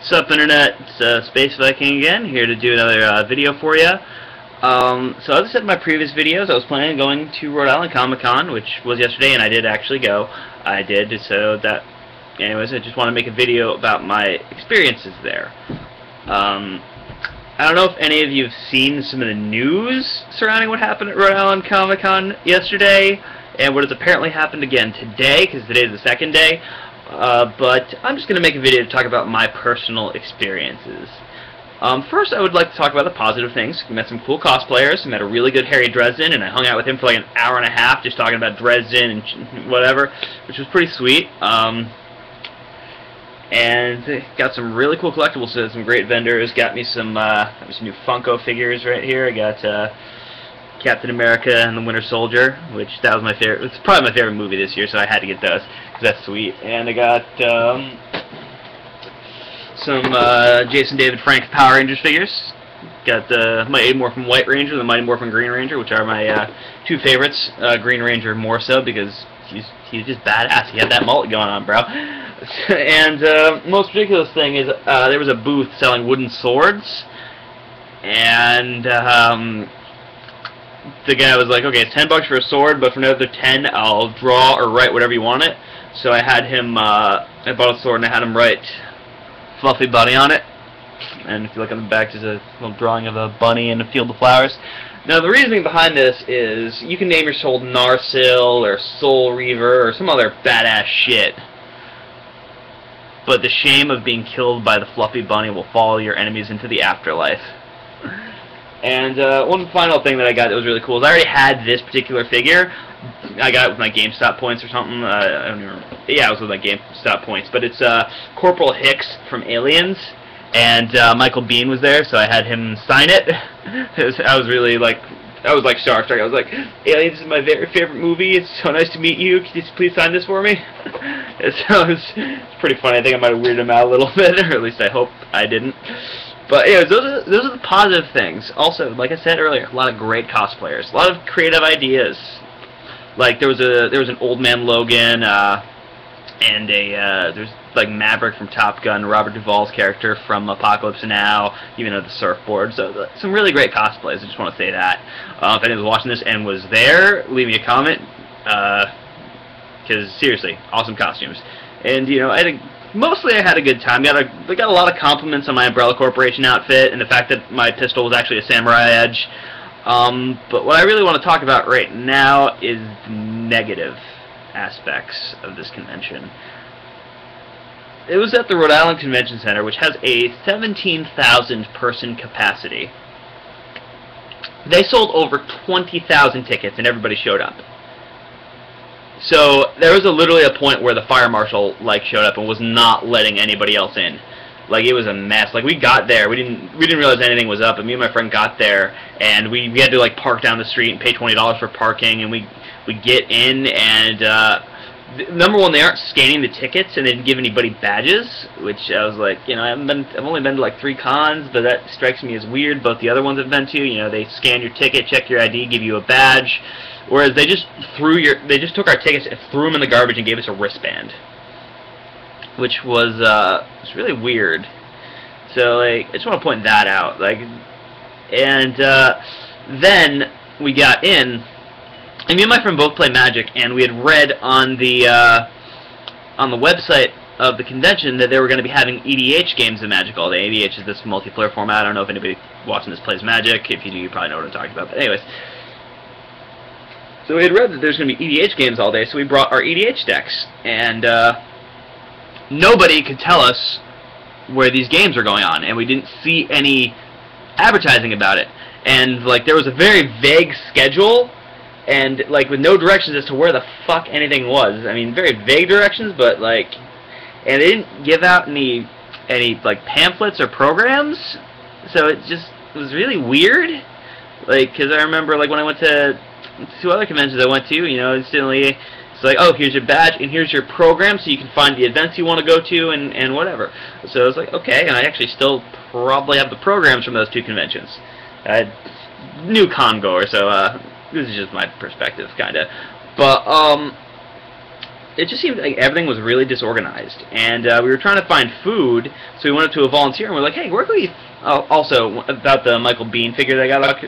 Sup Internet, it's Space Viking again, here to do another video for you. So as I said in my previous videos, I was planning on going to Rhode Island Comic-Con, which was yesterday, and I did actually go. I did, so that, anyways, I just want to make a video about my experiences there. I don't know if any of you have seen some of the news surrounding what happened at Rhode Island Comic-Con yesterday, and what has apparently happened again today, because today is the second day. But I'm just going to make a video to talk about my personal experiences. First, I would like to talk about the positive things. We met some cool cosplayers. I met a really good Harry Dresden, and I hung out with him for like an hour and a half just talking about Dresden and whatever, which was pretty sweet. And got some really cool collectibles, so some great vendors. Got me some new Funko figures right here. I got Captain America and the Winter Soldier, which that was my favorite. It's probably my favorite movie this year, so I had to get those because that's sweet. And I got some Jason David Frank Power Rangers figures. Got the Mighty Morphin White Ranger and the Mighty Morphin Green Ranger, which are my two favorites. Green Ranger more so because he's just badass. He had that mullet going on, bro. And most ridiculous thing is there was a booth selling wooden swords, and the guy was like, okay, it's $10 for a sword, but for another 10, I'll draw or write whatever you want it. So I had him, I bought a sword and I had him write Fluffy Bunny on it. And if you look on the back, there's a little drawing of a bunny in a field of flowers. Now, the reasoning behind this is you can name your sword Narsil or Soul Reaver or some other badass shit. But the shame of being killed by the Fluffy Bunny will follow your enemies into the afterlife. And one final thing that I got that was really cool is I already had this particular figure. I got it with my GameStop points or something. I don't even remember. Yeah, it was with my GameStop points. But it's Corporal Hicks from Aliens, and Michael Biehn was there, so I had him sign it. I was really like, I was like starstruck. I was like, Aliens is my very favorite movie. It's so nice to meet you. Could you please sign this for me? So it's pretty funny. I think I might have weirded him out a little bit, or at least I hope I didn't. But anyways, those are the positive things. Also, like I said earlier, a lot of great cosplayers, a lot of creative ideas. Like there was an Old Man Logan, and there's like Maverick from Top Gun, Robert Duvall's character from Apocalypse Now, even the surfboard. So some really great cosplays. I just want to say that. If anyone's watching this and was there, leave me a comment. Because seriously, awesome costumes. And I think mostly I had a good time. I got a lot of compliments on my Umbrella Corporation outfit and the fact that my pistol was actually a Samurai Edge. But what I really want to talk about right now is the negative aspects of this convention. It was at the Rhode Island Convention Center, which has a 17,000 person capacity. They sold over 20,000 tickets and everybody showed up. So there was literally a point where the fire marshal showed up and was not letting anybody else in. Like, it was a mess. Like, we got there, we didn't realize anything was up, and me and my friend got there, and we had to park down the street and pay $20 for parking, and we get in, and number one, they aren't scanning the tickets, and they didn't give anybody badges, which I was like, I've only been to 3 cons, but that strikes me as weird. Both the other ones I've been to, they scan your ticket, check your ID, give you a badge. Whereas they just took our tickets and threw them in the garbage and gave us a wristband, which was really weird. So I just want to point that out. And then we got in, and me and my friend both play Magic, and we had read on the website of the convention that they were going to be having EDH games of Magic all day. EDH is this multiplayer format. I don't know if anybody watching this plays Magic. If you do, you probably know what I'm talking about. But anyways. So we had read that there's going to be EDH games all day, so we brought our EDH decks, and nobody could tell us where these games were going on, and we didn't see any advertising about it. And there was a very vague schedule, and with no directions as to where the fuck anything was. I mean, very vague directions, but and they didn't give out any pamphlets or programs, so it was really weird. Because I remember when I went to 2 other conventions I went to, instantly it's like, oh, here's your badge and here's your program, so you can find the events you want to go to and whatever. So I was like, okay, and I actually still probably have the programs from those 2 conventions. New con goer, so this is just my perspective, kind of. But it just seemed like everything was really disorganized, and we were trying to find food, so we went up to a volunteer and we're like, hey, where can we... also, about the Michael Biehn figure that I got,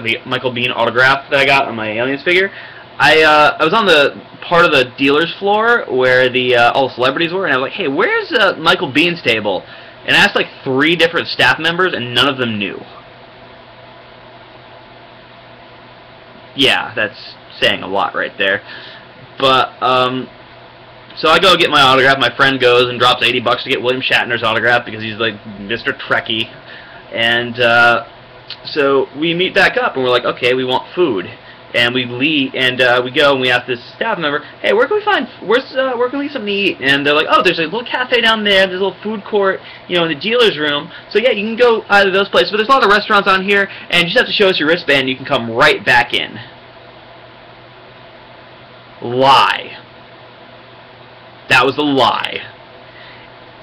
the Michael Biehn autograph that I got on my Aliens figure, I was on the part of the dealer's floor where the all the celebrities were, and I was like, hey, where's Michael Biehn's table? And I asked like 3 different staff members, and none of them knew. Yeah, that's saying a lot right there. But, so I go get my autograph. My friend goes and drops $80 to get William Shatner's autograph because he's like Mr. Trekkie. And so we meet back up and we're like, okay, we want food. And we leave, and we go and we ask this staff member, hey, where can we find, where can we get something to eat? And they're like, oh, there's a little cafe down there, there's a little food court, you know, in the dealer's room. So yeah, you can go either of those places, but there's a lot of restaurants on here, and you just have to show us your wristband, and you can come right back in. Lie. That was a lie.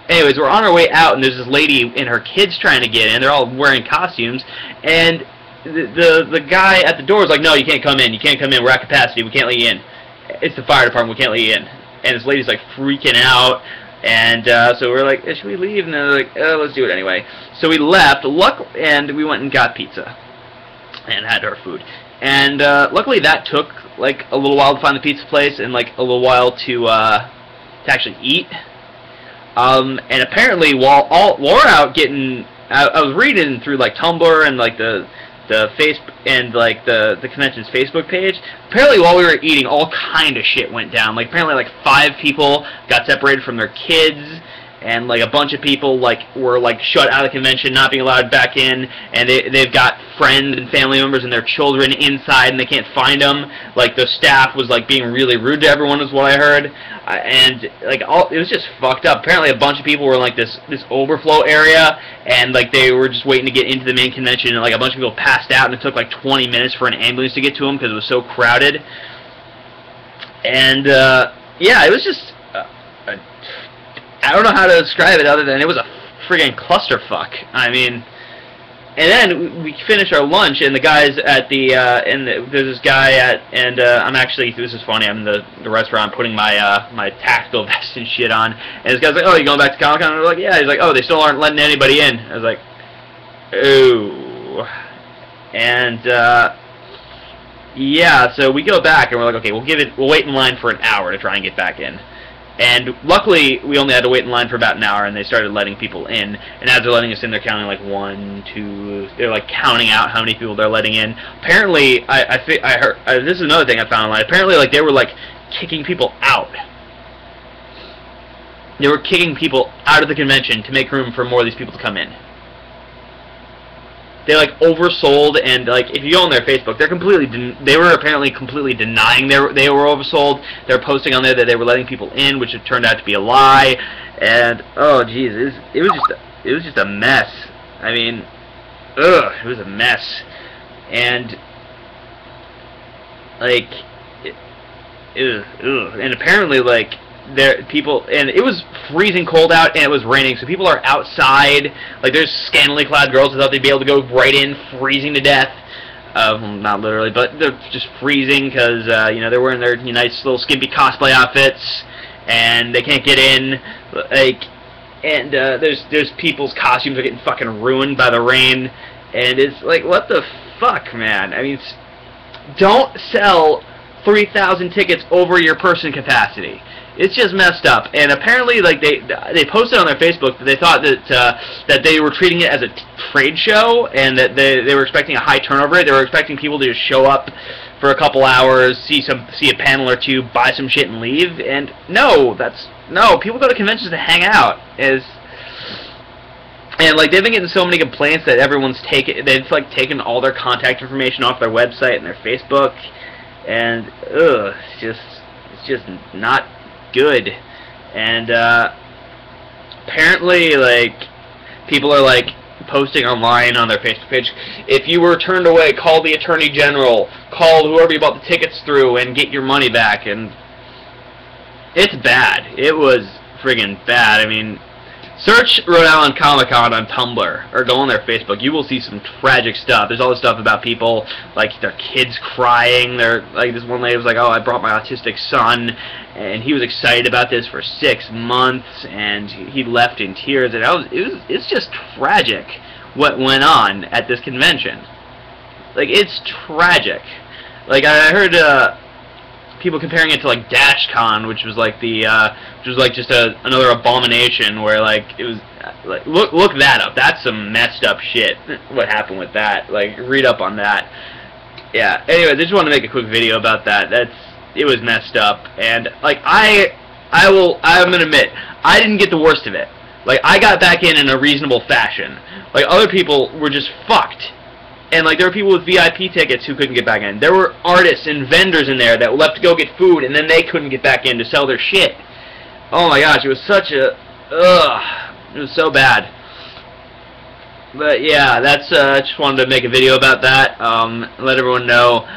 Anyways, we're on our way out, and there's this lady and her kids trying to get in. They're all wearing costumes, and the guy at the door is like, no, you can't come in. You can't come in. We're at capacity. We can't let you in. It's the fire department. We can't let you in. And this lady's like freaking out, and so we're like, should we leave? And they're like, let's do it anyway. So we left. And we went and got pizza and had our food. And luckily that took like a little while to find the pizza place and like a little while to actually eat. And apparently while we're out getting, I was reading through like Tumblr and like the face and like the convention's Facebook page. Apparently while we were eating, all kind of shit went down. Like apparently like 5 people got separated from their kids, and like a bunch of people like were like shut out of the convention, not being allowed back in, and they've got friends and family members and their children inside, and they can't find them. Like the staff was like being really rude to everyone, is what I heard, and like it was just fucked up. Apparently a bunch of people were in like this overflow area, and like they were just waiting to get into the main convention, and like a bunch of people passed out, and it took like 20 minutes for an ambulance to get to them because it was so crowded. And yeah, it was just I don't know how to describe it other than it was a friggin' clusterfuck. I mean, and then we finished our lunch, and the guys at the there's this guy at, and I'm actually, this is funny, I'm in the restaurant putting my my tactical vest and shit on, and this guy's like, oh, you going back to Comic-Con? And we're like, yeah. He's like, oh, they still aren't letting anybody in. I was like, ooh. And yeah, so we go back, and we're like, okay, we'll wait in line for an hour to try and get back in. And luckily, we only had to wait in line for about an hour, and they started letting people in. And as they're letting us in, they're counting like 1, 2. They're like counting out how many people they're letting in. Apparently, I heard this is another thing I found online. Apparently, like they were like kicking people out. They were kicking people out of the convention to make room for more of these people to come in. They like oversold, and like if you go on their Facebook, they were apparently completely denying they were oversold. They were posting on there that they were letting people in, which it turned out to be a lie. And oh jeez, it was just a mess. I mean, it was a mess. And like and apparently like people, and it was freezing cold out, and it was raining, so people are outside, like there's scantily clad girls who thought they'd be able to go right in freezing to death, not literally, but they're just freezing because you know, they're wearing their nice little skimpy cosplay outfits, and they can't get in, like, and there's people's costumes are getting fucking ruined by the rain, and it's like, what the fuck, man? I mean, don't sell 3,000 tickets over your person capacity. It's just messed up. And apparently, like they posted on their Facebook that they thought that they were treating it as a trade show, and that they were expecting a high turnover rate. They were expecting people to just show up for a couple hours, see a panel or two, buy some shit, and leave. And no, people go to conventions to hang out. And like they've been getting so many complaints that they've like taken all their contact information off their website and their Facebook, and it's just not good. And apparently like people are like posting online on their Facebook page, if you were turned away, call the Attorney General, call whoever you bought the tickets through, and get your money back. And it's bad. It was friggin' bad. I mean, Search Rhode Island Comic-Con on Tumblr, or go on their Facebook. You will see some tragic stuff. There's all this stuff about people, like, their kids crying. They're, like, this one lady was like, oh, I brought my autistic son, and he was excited about this for 6 months, and he left in tears. And it's just tragic what went on at this convention. Like, it's tragic. Like, I heard, people comparing it to like DashCon, which was like just another abomination where like it was like look that up. That's some messed up shit. What happened with that? Like read up on that. Yeah. Anyway, I just wanted to make a quick video about that. It was messed up, and like I'm gonna admit I didn't get the worst of it. Like I got back in a reasonable fashion. Like other people were just fucked. And, like, there were people with VIP tickets who couldn't get back in. There were artists and vendors in there that left to go get food, and then they couldn't get back in to sell their shit. Oh, my gosh, it was such a... Ugh. It was so bad. But, yeah, that's... just wanted to make a video about that. Let everyone know.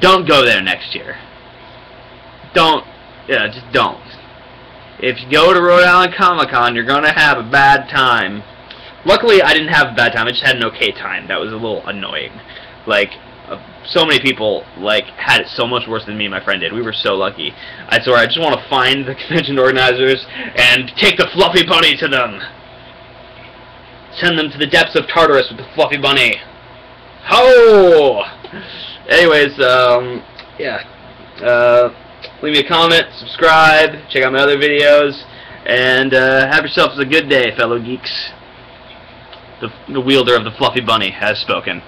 Don't go there next year. Don't. Yeah, just don't. If you go to Rhode Island Comic-Con, you're going to have a bad time. Luckily, I didn't have a bad time. I just had an okay time. That was a little annoying. Like, so many people, like, had it so much worse than me and my friend did. We were so lucky. I swear, I just want to find the convention organizers and take the fluffy bunny to them. Send them to the depths of Tartarus with the fluffy bunny. Ho! Anyways, yeah. Leave me a comment, subscribe, check out my other videos, and have yourselves a good day, fellow geeks. The wielder of the fluffy bunny has spoken.